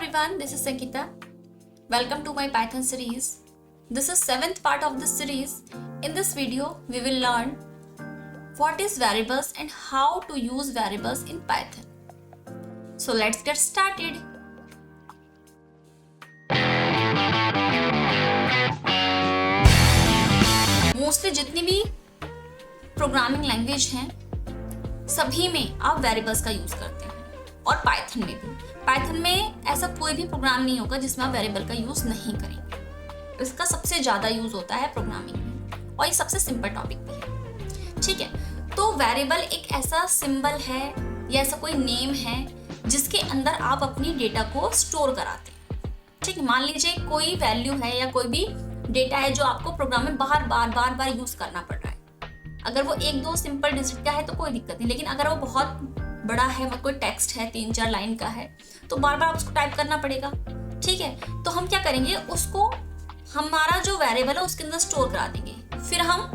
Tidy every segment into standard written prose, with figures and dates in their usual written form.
everyone, this is Sankita. Welcome to my Python series. This is 7th part of this series. In this video, we will learn what is variables and how to use variables in Python. So let's get started. Mostly जितनी भी programming language हैं सभी में आप variables का use करते हैं और पाइथन में भी। पाइथन में ऐसा कोई भी प्रोग्राम नहीं होगा जिसमें आप वेरिएबल का यूज नहीं करेंगे। इसका सबसे ज्यादा यूज होता है प्रोग्रामिंग में और ये सबसे सिंपल टॉपिक भी है। ठीक है, तो वेरिएबल एक ऐसा सिंबल है या ऐसा कोई नेम है जिसके अंदर आप अपनी डेटा को स्टोर कराते हैं। ठीक है, मान लीजिए कोई वैल्यू है या कोई भी डेटा है जो आपको प्रोग्राम में बार बार यूज करना पड़ रहा है। अगर वो एक दो सिंपल डिजिट का है तो कोई दिक्कत नहीं, लेकिन अगर वो बहुत बड़ा है, मतलब कोई टेक्स्ट है 3-4 लाइन का है तो बार बार उसको टाइप करना पड़ेगा। ठीक है, तो हम क्या करेंगे, उसको हमारा जो वेरिएबल है उसके अंदर स्टोर करा देंगे। फिर हम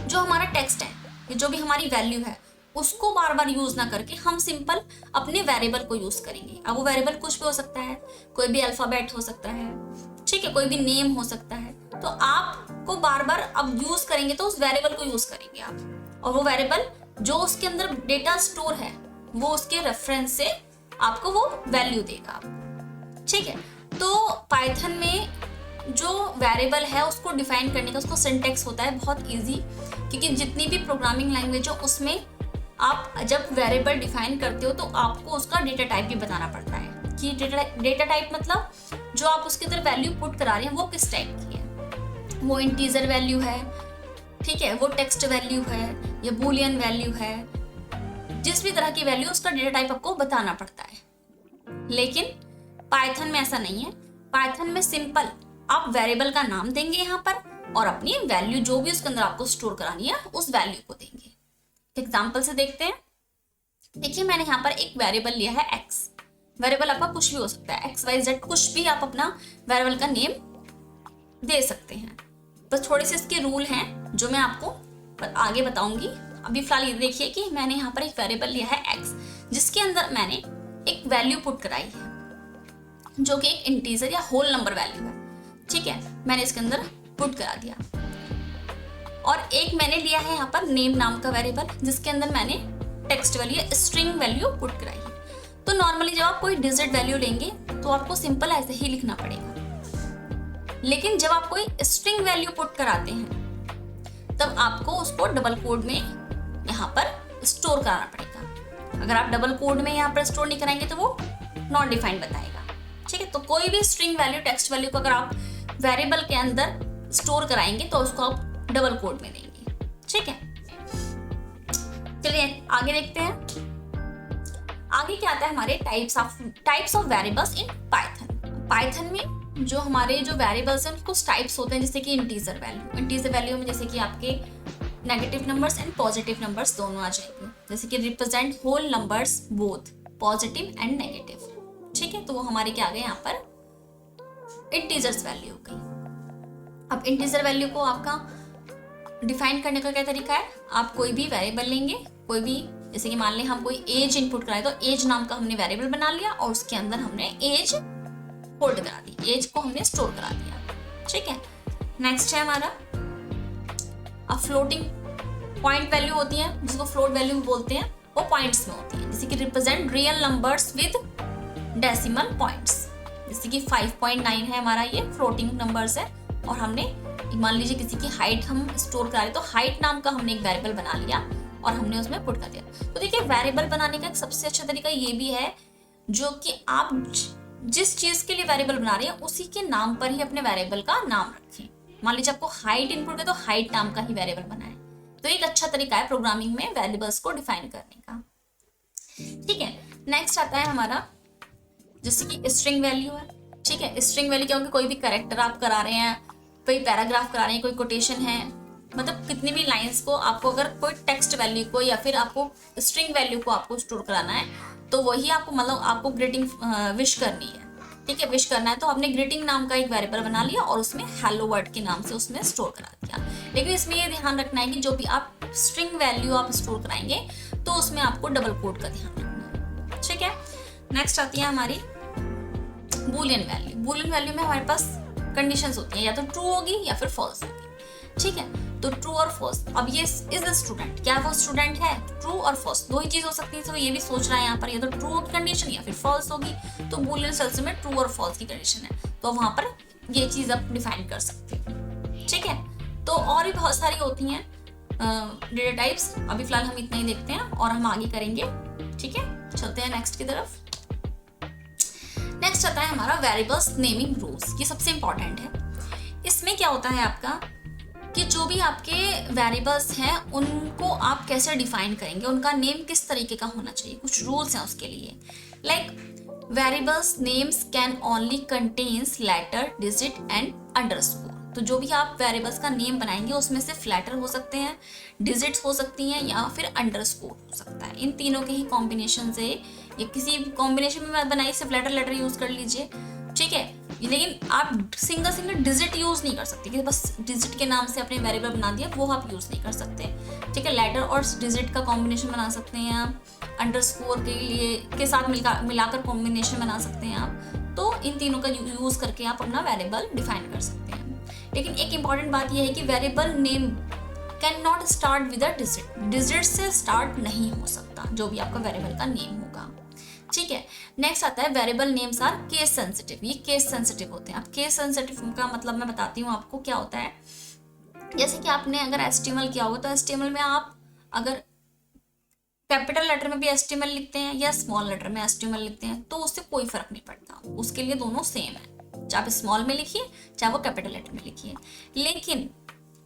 जो हमारा टेक्स्ट है, जो भी हमारी वैल्यू है, उसको बार बार यूज ना करके हम सिंपल अपने वेरिएबल को यूज करेंगे। अब वो वेरिएबल कुछ भी हो सकता है, कोई भी अल्फाबेट हो सकता है, ठीक है, कोई भी नेम हो सकता है। तो आपको बार बार अब यूज करेंगे तो उस वेरिएबल को यूज करेंगे आप, और वो वेरिएबल जो उसके अंदर डेटा स्टोर है वो उसके रेफरेंस से आपको वो वैल्यू देगा। ठीक है, तो पाइथन में जो वेरिएबल है उसको डिफाइन करने का उसको सिंटैक्स होता है बहुत इजी, क्योंकि जितनी भी प्रोग्रामिंग लैंग्वेज हो उसमें आप जब वेरिएबल डिफाइन करते हो तो आपको उसका डेटा टाइप भी बताना पड़ता है कि डेटा टाइप मतलब जो आप उसके अंदर वैल्यू पुट करा रहे हैं वो किस टाइप की है। वो इंटीजर वैल्यू है, ठीक है, वो टेक्स्ट वैल्यू है या बूलियन वैल्यू है, जिस भी तरह की वैल्यू उसका डेटा टाइप आपको बताना पड़ता है। लेकिन पाइथन में ऐसा नहीं है। पाइथन में सिंपल आप वेरिएबल का नाम देंगे यहाँ पर और अपनी वैल्यू जो भी उसके अंदर आपको स्टोर करानी है उस वैल्यू को देंगे। एग्जाम्पल से देखते हैं। देखिए, मैंने यहाँ पर एक वेरिएबल लिया है x। वेरिएबल आपका कुछ भी हो सकता है, XYZ कुछ भी आप अपना वेरिएबल का नेम दे सकते हैं। बस थोड़े से इसके रूल हैं जो मैं आपको आगे बताऊंगी। अभी फिलहाल ये देखिए कि मैंने यहाँ पर एक वेरिएबल लिया है x, जिसके अंदर मैंने एक वैल्यू पुट कराई है जो कि एक इंटीजर या होल नंबर वैल्यू है। ठीक है, मैंने इसके अंदर पुट करा दिया। और एक मैंने लिया है यहाँ पर नेम नाम का वेरिएबल, जिसके अंदर मैंने टेक्स्ट वैल्यू या स्ट्रिंग वैल्यू पुट कराई है। तो नॉर्मली जब आप कोई डिजिट वैल्यू लेंगे तो आपको सिंपल ऐसे ही लिखना पड़ेगा, लेकिन जब आप कोई स्ट्रिंग वैल्यू पुट कराते हैं तब आपको उसको डबल कोड में यहाँ पर स्टोर कराना पड़ेगा। अगर आप डबल कोड में यहाँ पर स्टोर नहीं कराएंगे तो वो नॉट डिफाइंड बताएगा। ठीक है, तो कोई भी स्ट्रिंग वैल्यू टेक्स्ट वैल्यू को अगर आप वेरिएबल के अंदर स्टोर कराएंगे तो उसको आप डबल कोड में देंगे। ठीक है, चलिए आगे देखते हैं। आगे क्या आता है हमारे types of variables in Python. Python में जो हमारे जो वेरिएबल्स हैं उसको टाइप्स होते हैं, जैसे कि इंटीजर वैल्यू में जैसे कि आपके negative numbers and positive numbers दोनों आ जाएंगे, जैसे कि represent whole numbers both positive and negative. ठीक है, तो वो हमारे क्या आ गए यहाँ पर इंटीजर्स वैल्यू हो गई। अब इंटीजर वैल्यू को आपका डिफाइन करने का क्या तरीका है, आप कोई भी वेरिएबल लेंगे, कोई भी, जैसे कि मान लें हम कोई एज इनपुट कराए तो एज नाम का हमने वेरिएबल बना लिया और उसके अंदर हमने एज होल्ड करा दी, एज को हमने स्टोर करा दिया। ठीक है, नेक्स्ट है हमारा अब फ्लोटिंग पॉइंट वैल्यू होती है, जिसको फ्लोट वैल्यू बोलते हैं, वो पॉइंट्स में होती है, जैसे कि represent real numbers with decimal points. जैसे कि 5.9 है हमारा, ये फ्लोटिंग नंबर्स है, और हमने मान लीजिए किसी की हाइट हम स्टोर करा रहे तो हाइट नाम का हमने एक वेरिएबल बना लिया और हमने उसमें पुट कर दिया। तो देखिए, वेरिएबल बनाने का एक सबसे अच्छा तरीका ये भी है जो कि आप जिस चीज के लिए वेरिएबल बना रहे हैं उसी के नाम पर ही अपने वेरिएबल का नाम रखें। मान लीजिए आपको हाइट इनपुट है तो हाइट नाम का ही वेरिएबल बनाएं। तो एक अच्छा तरीका है प्रोग्रामिंग में वेरिएबल्स को डिफाइन करने का। ठीक है, नेक्स्ट आता है हमारा जैसे कि स्ट्रिंग वैल्यू है। ठीक है, स्ट्रिंग वैल्यू क्या होगी, कोई भी कैरेक्टर आप करा रहे हैं, कोई पैराग्राफ करा रहे हैं, कोई कोटेशन है, मतलब कितनी भी लाइंस को आपको अगर कोई टेक्स्ट वैल्यू को या फिर आपको स्ट्रिंग वैल्यू को आपको स्टोर कराना है तो वही आपको मतलब आपको ग्रीटिंग विश करनी है। ठीक है, विश करना है तो आपने ग्रीटिंग नाम का एक वेरिएबल बना लिया और उसमें हेलो वर्ड के नाम से उसमें स्टोर करा दिया। लेकिन इसमें ये ध्यान रखना है कि जो भी आप स्ट्रिंग वैल्यू आप स्टोर कराएंगे तो उसमें आपको डबल कोड का ध्यान रखना है। ठीक है, नेक्स्ट आती है हमारी बूलियन वैल्यू में हमारे पास कंडीशंस होती हैं, या तो ट्रू होगी या फिर फॉल्स होगी, ठीक है। तो ट्रू और फॉल्स, अब ये इज द स्टूडेंट, क्या वो स्टूडेंट है, ट्रू और फॉल्स दो ही चीज हो सकती है। तो ये भी सोच रहा है यहाँ पर, या तो ट्रू होगी कंडीशन या फिर फॉल्स होगी। तो बूलियन सेल्स में ट्रू और फॉल्स की कंडीशन है, तो वहां पर ये चीज आप डिफाइन कर सकते हो, ठीक है। तो और भी बहुत सारी होती हैं डेटा टाइप्स, अभी फिलहाल हम इतना ही देखते हैं और हम आगे करेंगे, ठीक है। चलते हैं नेक्स्ट की तरफ। नेक्स्ट आता है हमारा वेरिएबल्स नेमिंग रूल्स, ये सबसे इंपॉर्टेंट है। इसमें क्या होता है आपका कि जो भी आपके वेरिएबल्स हैं उनको आप कैसे डिफाइन करेंगे, उनका नेम किस तरीके का होना चाहिए, कुछ रूल्स हैं उसके लिए। Like variables names can only contains letter, digit and underscore. तो जो भी आप वेरिएबल्स का नेम बनाएंगे उसमें सिर्फ लेटर हो सकते हैं, डिजिट्स हो सकती हैं या फिर अंडरस्कोर हो सकता है। इन तीनों के ही कॉम्बिनेशन से, या किसी कॉम्बिनेशन में बनाइए, सिर्फ लेटर यूज कर लीजिए, ठीक है। लेकिन आप सिंगल डिजिट यूज नहीं कर सकते कि बस डिजिट के नाम से अपने वेरिएबल बना दिया, वो आप यूज नहीं कर सकते, ठीक है। लेटर और डिजिट का कॉम्बिनेशन बना सकते हैं आप, अंडरस्कोर के साथ मिलाकर कॉम्बिनेशन बना सकते हैं आप। तो इन तीनों का यूज करके आप अपना वेरिएबल डिफाइन कर सकते हैं। लेकिन एक इंपॉर्टेंट बात यह है कि variable name can not start with a digit, digit से स्टार्ट नहीं हो सकता जो भी आपका वेरिएबल का नेम होगा, ठीक है। नेक्स्ट आता है variable names are case sensitive, ये केस सेंसिटिव होते हैं। अब केस सेंसिटिव का मतलब मैं बताती हूँ आपको क्या होता है। जैसे कि आपने अगर HTML किया होगा तो HTML में आप अगर कैपिटल लेटर में भी HTML लिखते हैं या स्मॉल लेटर में HTML लिखते हैं तो उससे कोई फर्क नहीं पड़ता, उसके लिए दोनों सेम है, चाहे आप स्मॉल में लिखिए चाहे वो कैपिटल लेटर में लिखिए। लेकिन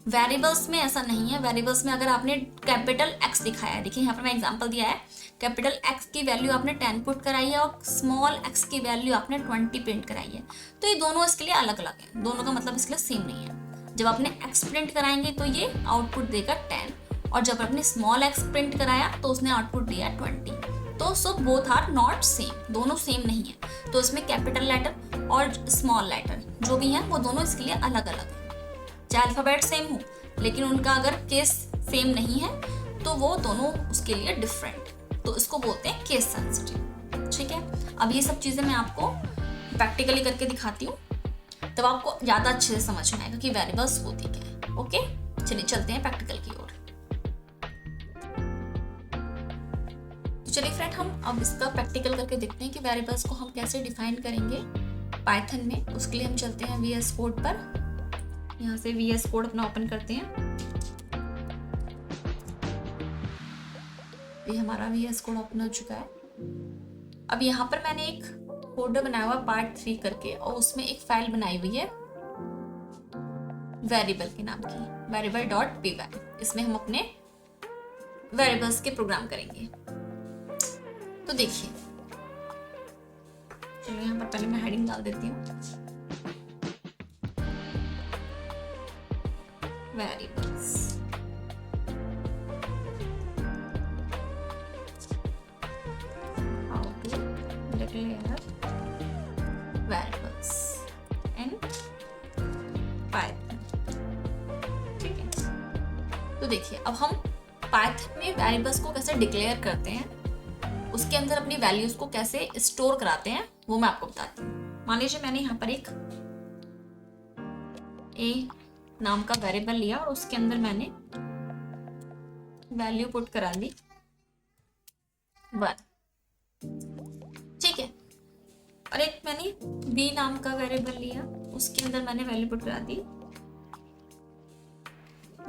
वेरिएबल्स में ऐसा नहीं है। वेरिएबल्स में अगर आपने कैपिटल X दिखाया है, देखिए यहाँ पर मैं एग्जांपल दिया है, कैपिटल X की वैल्यू आपने 10 पुट कराई है और स्मॉल x की वैल्यू आपने 20 प्रिंट कराई है, तो ये दोनों इसके लिए अलग अलग है, दोनों का मतलब इसके लिए सेम नहीं है। जब आपने x प्रिंट कराएंगे तो ये आउटपुट देगा 10, और जब आपने स्मॉल x प्रिंट कराया तो उसने आउटपुट दिया 20। तो so both are not same, दोनों सेम नहीं है। तो इसमें कैपिटल लेटर और स्मॉल लेटर जो भी हैं वो दोनों इसके लिए अलग अलग है, चाहे अल्फाबेट सेम हो लेकिन उनका अगर केस सेम नहीं है तो वो दोनों उसके लिए डिफरेंट, तो इसको बोलते हैं केस सेंसिटिव, ठीक है। अब ये सब चीज़ें मैं आपको प्रैक्टिकली करके दिखाती हूँ, तब आपको ज़्यादा अच्छे से समझ में आएगा कि वेरिएबल्स होती क्या है। ओके, चलिए चलते हैं प्रैक्टिकल की ओर। तो चलिए फ्रेंड, हम अब इसका प्रैक्टिकल करके देखते हैं कि वेरिएबल्स को हम कैसे डिफाइन करेंगे पाइथन में। उसके लिए हम चलते हैं VS कोड पर, यहाँ से VS कोड अपना ओपन करते हैं। ये हमारा VS कोड ओपन हो चुका है। अब यहाँ पर मैंने एक फोल्डर बनाया हुआ पार्ट 3 करके, और उसमें एक फाइल बनाई हुई है वेरिएबल के नाम की, variable.py। इसमें हम अपने वेरिएबल्स के प्रोग्राम करेंगे। तो देखिए, चलिए यहाँ पर पहले मैं हेडिंग डाल देती हूँ, variables. How to declare variables in Python, ठीक है। तो देखिए, अब हम पाइथन में वेरिएबल्स को कैसे डिक्लेयर करते हैं, उसके अंदर अपनी वैल्यूज को कैसे स्टोर कराते हैं, वो मैं आपको बताती हूँ। मान लीजिए मैंने यहाँ पर एक ए नाम का वेरिएबल लिया और उसके अंदर मैंने वैल्यू पुट करा दी 1, ठीक है। और एक मैंने बी नाम का वेरिएबल लिया, उसके अंदर मैंने वैल्यू पुट करा दी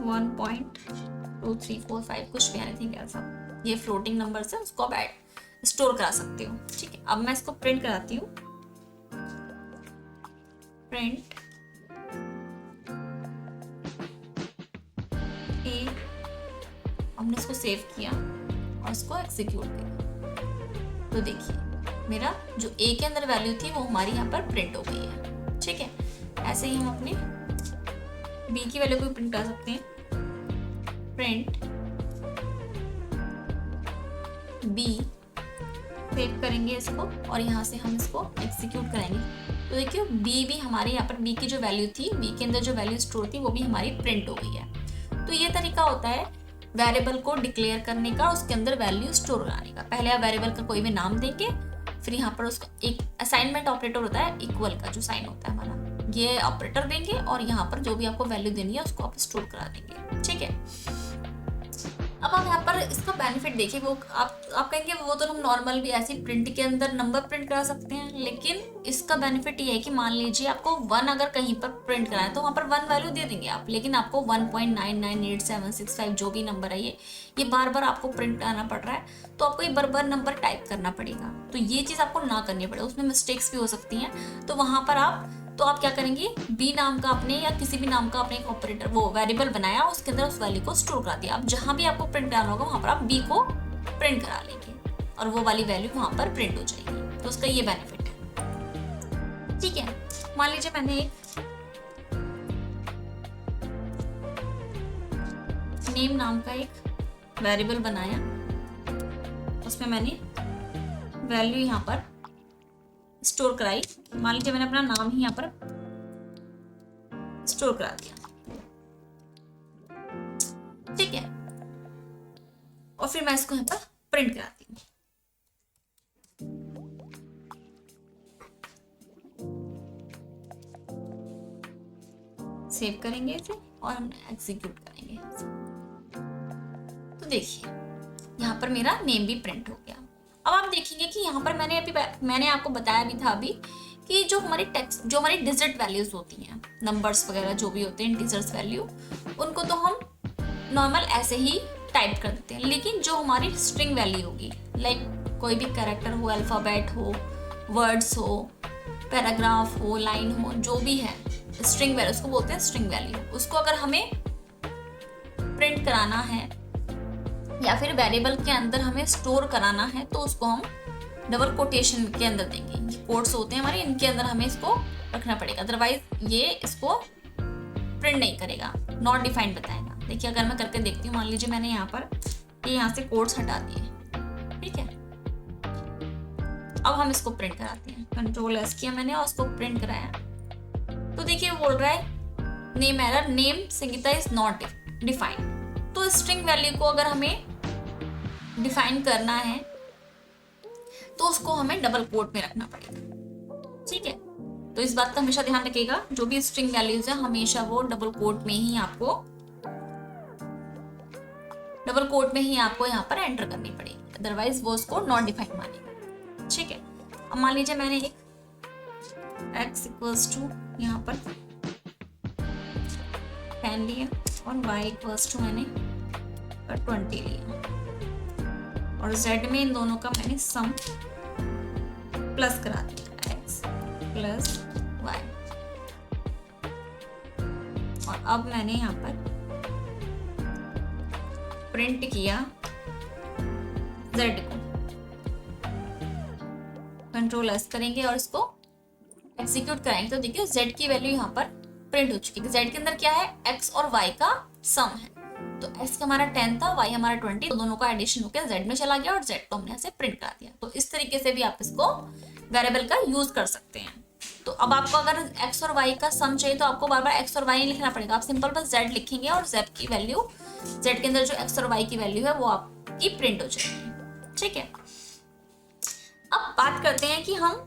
1.2345, कुछ भी एनीथिंग ऐसा। ये फ्लोटिंग नंबर्स है, उसको आप स्टोर करा सकते हो, ठीक है। अब मैं इसको प्रिंट कराती हूँ, प्रिंट ए। हमने इसको सेव किया और इसको एग्जीक्यूट किया, तो देखिए मेरा जो ए के अंदर वैल्यू थी वो हमारी यहाँ पर प्रिंट हो गई है, ठीक है। ऐसे ही हम अपने बी की वैल्यू को प्रिंट कर सकते हैं, प्रिंट बी, सेव करेंगे इसको और यहाँ से हम इसको एग्जीक्यूट करेंगे। तो देखिए बी भी हमारे यहाँ पर, बी की जो वैल्यू थी, बी के अंदर जो वैल्यू स्टोर थी वो भी हमारी प्रिंट हो गई है। तो ये तरीका होता है वेरिएबल को डिक्लेयर करने का, उसके अंदर वैल्यू स्टोर कराने का। पहले आप वेरिएबल का कोई भी नाम देंगे, फिर यहाँ पर उसका एक असाइनमेंट ऑपरेटर होता है, इक्वल का जो साइन होता है हमारा, ये ऑपरेटर देंगे और यहाँ पर जो भी आपको वैल्यू देनी है उसको आप स्टोर करा देंगे। ठीक है, अब आप यहाँ पर इसका बेनिफिट देखिए, वो आप कहेंगे वो तो हम नॉर्मल भी ऐसे प्रिंट के अंदर नंबर प्रिंट करा सकते हैं, लेकिन इसका बेनिफिट ये है कि मान लीजिए आपको 1 अगर कहीं पर प्रिंट कराना है तो वहाँ पर 1 वैल्यू दे देंगे आप, लेकिन आपको 1.998765 जो भी नंबर है ये बार बार आपको प्रिंट कराना पड़ रहा है, तो आपको ये बार बार नंबर टाइप करना पड़ेगा। तो ये चीज़ आपको ना करनी पड़े, उसमें मिस्टेक्स भी हो सकती हैं। तो वहाँ पर आप क्या करेंगे, बी नाम का आपने या किसी भी नाम का आपने एक ऑपरेटर वो वेरिएबल बनाया, उसके अंदर उस वैल्यू को स्टोर करा दिया। अब जहां भी आपको प्रिंट कराना होगा वहां पर आप बी को प्रिंट करा लेंगे और वो वाली वैल्यू वहां पर प्रिंट हो जाएगी। तो उसका ये बेनिफिट है। ठीक है, मान लीजिए मैंने एक नेम नाम का एक वेरिएबल बनाया, उसमें मैंने वैल्यू यहाँ पर स्टोर कराई। मान लीजिए मैंने अपना नाम ही यहाँ पर स्टोर करा दिया। ठीक है, और फिर मैं इसको यहाँ पर प्रिंट कराती हूँ। सेव करेंगे इसे और हम एग्जीक्यूट करेंगे। तो देखिए यहाँ पर मेरा नेम भी प्रिंट हो गया। अब आप देखेंगे कि यहाँ पर मैंने आपको बताया भी था अभी कि जो हमारी टेक्स्ट जो हमारी डिजिट वैल्यूज होती हैं, नंबर्स वगैरह जो भी होते हैं इंटीजर्स वैल्यू, उनको तो हम नॉर्मल ऐसे ही टाइप कर देते हैं, लेकिन जो हमारी स्ट्रिंग वैल्यू होगी, लाइक कोई भी कैरेक्टर हो, अल्फाबेट हो, वर्ड्स हो, पैराग्राफ हो, लाइन हो, जो भी है स्ट्रिंग वैल्यू, उसको बोलते हैं स्ट्रिंग वैल्यू। उसको अगर हमें प्रिंट कराना है या फिर वेरिएबल के अंदर हमें स्टोर कराना है तो उसको हम डबल कोटेशन के अंदर देंगे। ये कोट्स होते हैं हमारे, इनके अंदर हमें इसको रखना पड़ेगा, अदरवाइज ये इसको प्रिंट नहीं करेगा, नॉट डिफाइंड बताएगा। देखिए अगर मैं करके देखती हूँ, मान लीजिए मैंने यहाँ पर ये यहाँ से कोट्स हटा दिए। ठीक है, अब हम इसको प्रिंट कराते हैं। Ctrl+S किया मैंने और उसको प्रिंट कराया, तो देखिए बोल रहा है name error, name Sangeeta is not defined. तो स्ट्रिंग वैल्यू को अगर हमें डिफाइन करना है तो उसको हमें डबल कोट में रखना पड़ेगा। ठीक है, तो इस बात का हमेशा ध्यान रखिएगा, जो भी स्ट्रिंग वैल्यूज है हमेशा वो डबल कोट में ही आपको यहाँ पर एंटर करनी पड़ेगी, अदरवाइज वो उसको नॉट डिफाइन मानेगा। ठीक है, अब मान लीजिए मैंने एक x इक्वल्स टू यहाँ पर 10 लिया और y इक्वल्स टू मैंने 20 लिया और z में इन दोनों का मैंने सम प्लस करा दिया, x प्लस y। और अब मैंने यहाँ पर प्रिंट किया z को, Ctrl+S करेंगे और इसको एग्जीक्यूट कराएंगे, तो देखिए z की वैल्यू यहाँ पर प्रिंट हो चुकी है। z के अंदर क्या है, x और y का सम है, तो x का हमारा 10 था, y हमारा 20, तो दोनों का एडिशन होकर z में चला गया और z को हमने ऐसे प्रिंट करा दिया। तो इस तरीके से भी आप इसको वेरिएबल का यूज कर सकते हैं। तो अब आपको अगर x और y का सम चाहिए तो आपको बार बार x और y नहीं लिखना पड़ेगा, आप सिंपल बस z लिखेंगे और z की वैल्यू, z के अंदर जो x और y की वैल्यू है वो आपकी प्रिंट हो जाएगी। ठीक है, अब बात करते हैं कि हम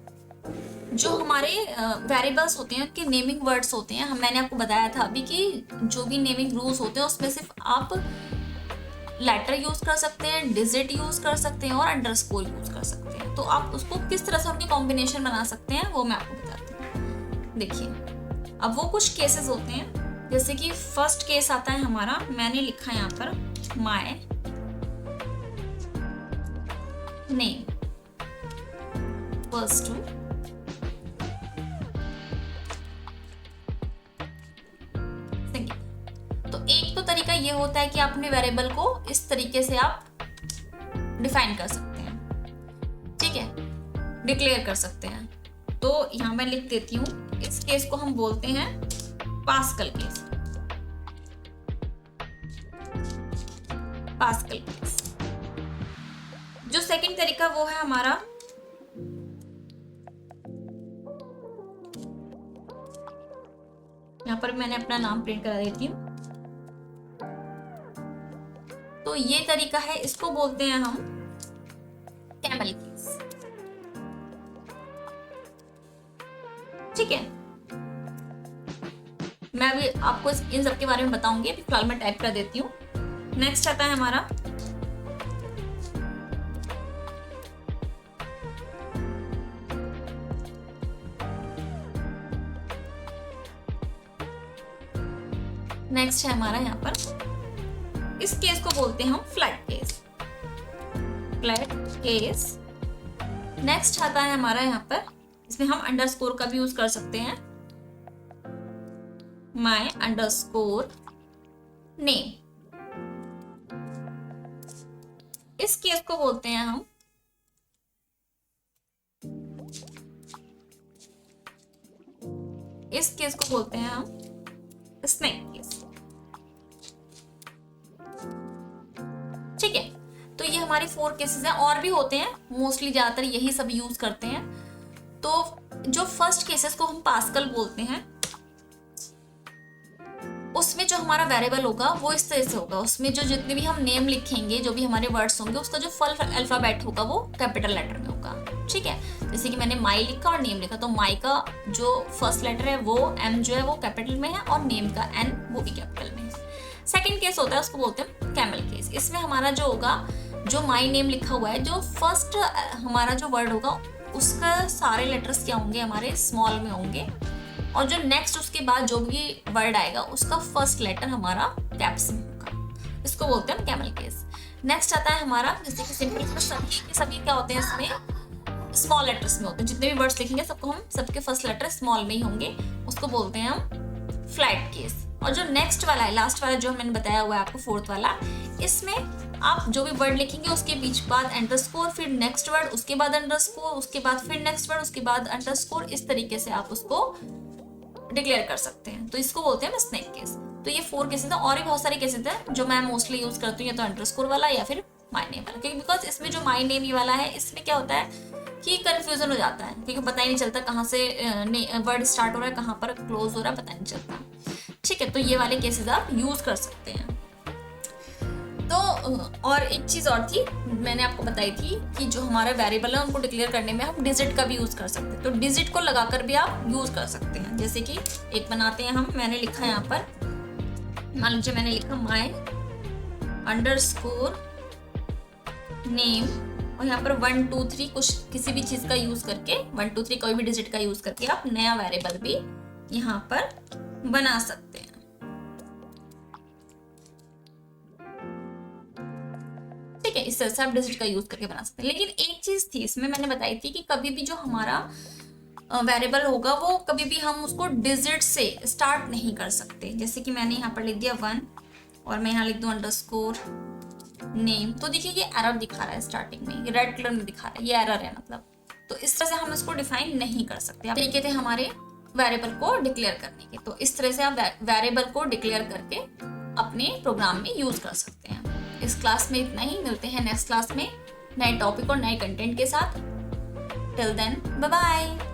जो हमारे वेरिएबल्स होते हैं उनके नेमिंग वर्ड्स होते हैं। मैंने आपको बताया था अभी कि जो भी नेमिंग रूल्स होते हैं उसमें सिर्फ आप लेटर यूज कर सकते हैं, डिजिट यूज कर सकते हैं और अंडरस्कोर यूज कर सकते हैं। तो आप उसको किस तरह से उनके कॉम्बिनेशन बना सकते हैं वो मैं आपको बताती हूँ। देखिए अब वो कुछ केसेस होते हैं, जैसे कि फर्स्ट केस आता है हमारा, मैंने लिखा यहाँ पर माय नेम इक्वल्स टू तो एक तो तरीका ये होता है कि आप अपने वेरिएबल को इस तरीके से आप डिफाइन कर सकते हैं, ठीक है, डिक्लेयर कर सकते हैं। तो यहां मैं लिख देती हूं, इस केस को हम बोलते हैं पास्कल केस। Pascal case. जो सेकंड तरीका वो है हमारा यहां पर मैंने अपना नाम प्रिंट करा देती हूँ। तो ये तरीका है, इसको बोलते हैं हम कैमल केस। ठीक है, मैं अभी आपको इन सब के बारे में बताऊंगी, अभी फिलहाल मैं टाइप कर देती हूँ। नेक्स्ट आता है हमारा नेक्स्ट है हमारा यहाँ पर, इस केस को बोलते हैं हम flat case, flat case. Next आता है हमारा यहाँ पर, इसमें हम अंडरस्कोर का भी यूज कर सकते हैं, माय अंडरस्कोर नेम। इस केस को बोलते हैं हम हम स्नेक केस। ठीक है, तो ये हमारे 4 केसेस हैं, और भी होते हैं, मोस्टली ज्यादातर यही सब यूज करते हैं। तो जो फर्स्ट केसेस को हम पास्कल बोलते हैं, उसमें जो हमारा वेरिएबल होगा वो इस तरह से होगा, उसमें जो जितने भी हम नेम लिखेंगे, जो भी हमारे वर्ड्स होंगे, उसका जो फर्स्ट अल्फाबेट होगा वो कैपिटल लेटर में होगा। ठीक है, जैसे कि मैंने माई लिखा और नेम लिखा, तो माई का जो फर्स्ट लेटर है वो एम जो है वो कैपिटल में है, और नेम का एन वो भी कैपिटल में है। सेकेंड केस होता है, उसको बोलते हैं कैमल केस। इसमें हमारा जो होगा, जो माई नेम लिखा हुआ है, जो फर्स्ट हमारा जो वर्ड होगा उसका सारे लेटर्स क्या होंगे, हमारे स्मॉल में होंगे, और जो नेक्स्ट उसके बाद जो भी वर्ड आएगा उसका फर्स्ट लेटर हमारा कैप्स में होगा। इसको बोलते हैं कैमल केस। नेक्स्ट आता है हमारा, जैसे कि सिंपल सभी क्या होते हैं, इसमें स्मॉल लेटर्स में होते हैं, जितने भी वर्ड्स लिखेंगे सबको हम सबके फर्स्ट लेटर स्मॉल में ही होंगे, उसको बोलते हैं हम फ्लैट केस। और जो नेक्स्ट वाला है, लास्ट वाला जो मैंने बताया हुआ है आपको, फोर्थ वाला, इसमें आप जो भी वर्ड लिखेंगे उसके बीच बाद अंडरस्कोर, फिर नेक्स्ट वर्ड, उसके बाद अंडरस्कोर, उसके बाद फिर नेक्स्ट वर्ड, उसके बाद अंडरस्कोर, इस तरीके से आप उसको डिक्लेयर कर सकते हैं। तो इसको बोलते हैं स्नेक केस। तो ये 4 केसेस हैं, और भी बहुत सारे केसेस हैं जो मैं मोस्टली यूज करती हूँ, या तो अंडरस्कोर वाला या फिर माय नेम वाला, क्योंकि बिकॉज इसमें जो माय नेम ये वाला है, इसमें क्या होता है कि कंफ्यूजन हो जाता है, क्योंकि पता ही नहीं चलता कहाँ से वर्ड स्टार्ट हो रहा है, कहाँ पर क्लोज हो रहा है, पता नहीं चलता। ठीक है, तो ये वाले केसेस आप यूज कर सकते हैं। तो और एक चीज और थी, मैंने आपको बताई थी कि जो हमारा वेरिएबल है उनको डिक्लेयर करने में हम डिजिट का भी यूज कर सकते हैं। तो डिजिट को लगाकर भी आप यूज कर सकते हैं। जैसे कि एक बनाते हैं हम, मैंने लिखा यहाँ पर, मान लीजिए मैंने लिखा माय अंडरस्कोर नेम, और यहाँ पर 1 2 3 कुछ किसी भी चीज का यूज करके, 1 2 3 कोई भी डिजिट का यूज करके आप नया वेरिएबल भी यहाँ पर बना सकते हैं। ठीक है, इस तरह से आप डिजिट का यूज करके बना सकते हैं। लेकिन एक चीज थी इसमें, मैंने बताई थी कि कभी भी जो हमारा वेरिएबल होगा वो कभी भी हम उसको डिजिट से स्टार्ट नहीं कर सकते। जैसे कि मैंने यहाँ पर लिख दिया 1 और मैं यहाँ लिख दूँ अंडरस्कोर नेम, तो देखिए ये एरर दिखा रहा है स्टार्टिंग में, ये रेड कलर में दिखा रहा है, ये एरर है मतलब। तो इस तरह से हम इसको डिफाइन नहीं कर सकते। तरीके थे हमारे वेरिएबल को डिक्लेयर करने के। तो इस तरह से आप वेरिएबल को डिक्लेयर करके अपने प्रोग्राम में यूज कर सकते हैं। इस क्लास में इतना ही, मिलते हैं नेक्स्ट क्लास में नए टॉपिक और नए कंटेंट के साथ। Till then bye bye.